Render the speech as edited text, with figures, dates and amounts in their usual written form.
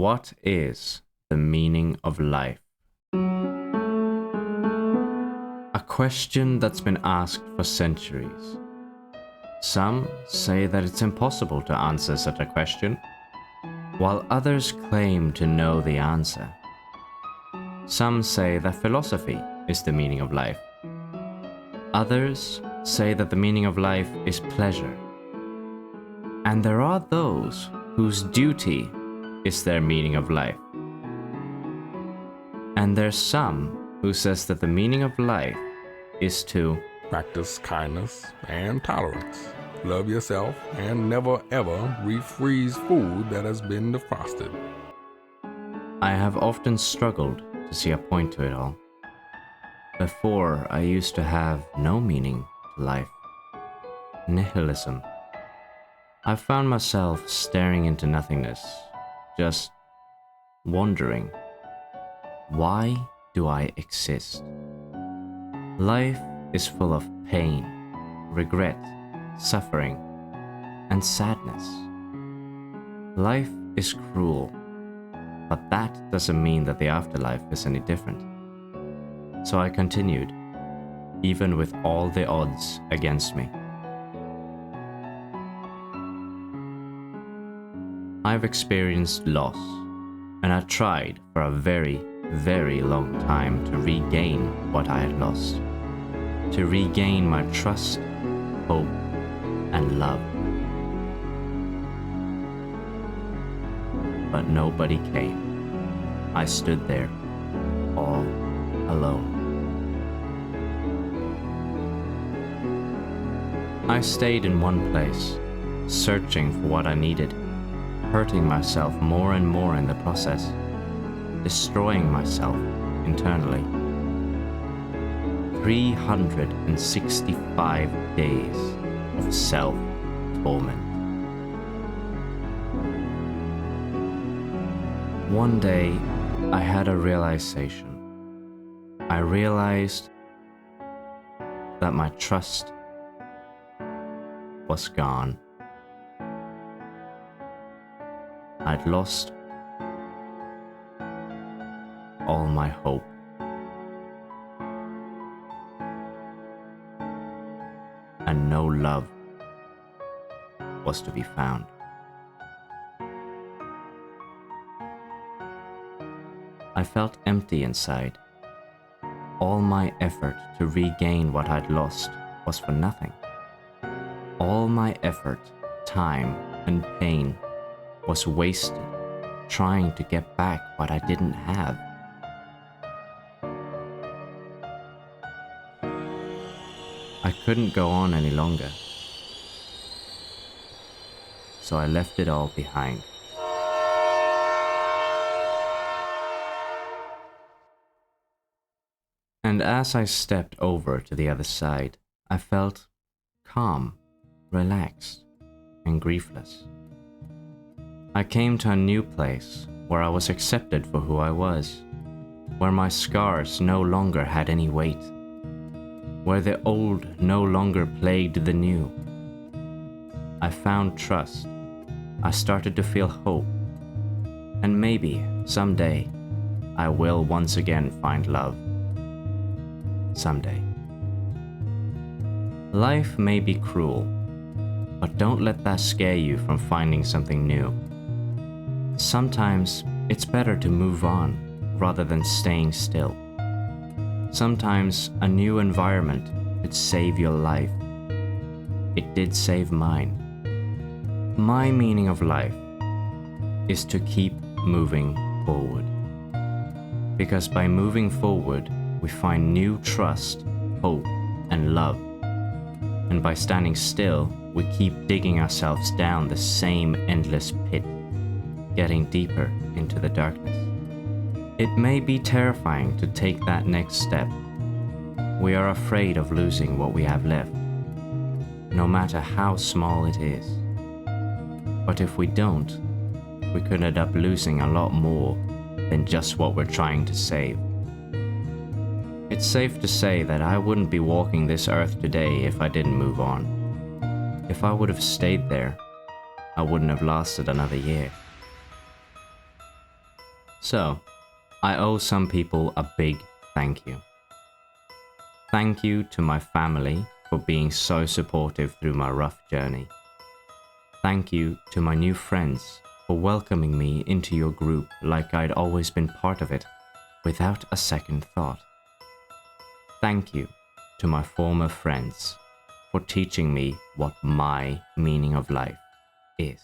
What is the meaning of life? A question that's been asked for centuries. Some say that it's impossible to answer such a question, while others claim to know the answer. Some say that philosophy is the meaning of life. Others say that the meaning of life is pleasure. And there are those whose duty is their meaning of life. And there's some who says that the meaning of life is to practice kindness and tolerance, love yourself, and never ever refreeze food that has been defrosted. I have often struggled to see a point to it all. Before, I used to have no meaning to life. Nihilism. I found myself staring into nothingness, just wondering, why do I exist? Life is full of pain, regret, suffering, and sadness. Life is cruel, but that doesn't mean that the afterlife is any different. So I continued, even with all the odds against me. I've experienced loss, and I tried for a very, very long time to regain what I had lost. To regain my trust, hope, and love. But nobody came. I stood there, all alone. I stayed in one place, searching for what I needed, hurting myself more and more in the process, destroying myself internally. 365 days of self-torment. One day, I had a realization. I realized that my trust was gone. I'd lost all my hope. And no love was to be found. I felt empty inside. All my effort to regain what I'd lost was for nothing. All my effort, time, and pain was wasted trying to get back what I didn't have. I couldn't go on any longer, so I left it all behind. And as I stepped over to the other side, I felt calm, relaxed, and griefless. I came to a new place where I was accepted for who I was, where my scars no longer had any weight, where the old no longer plagued the new. I found trust. I started to feel hope. And maybe, someday, I will once again find love. Someday. Life may be cruel, but don't let that scare you from finding something new. Sometimes it's better to move on rather than staying still. Sometimes a new environment could save your life. It did save mine. My meaning of life is to keep moving forward. Because by moving forward, we find new trust, hope, and love. And by standing still, we keep digging ourselves down the same endless pit, getting deeper into the darkness. It may be terrifying to take that next step. We are afraid of losing what we have left, no matter how small it is. But if we don't, we could end up losing a lot more than just what we're trying to save. It's safe to say that I wouldn't be walking this earth today if I didn't move on. If I would have stayed there, I wouldn't have lasted another year. So, I owe some people a big thank you. Thank you to my family for being so supportive through my rough journey. Thank you to my new friends for welcoming me into your group like I'd always been part of it, without a second thought. Thank you to my former friends for teaching me what my meaning of life is.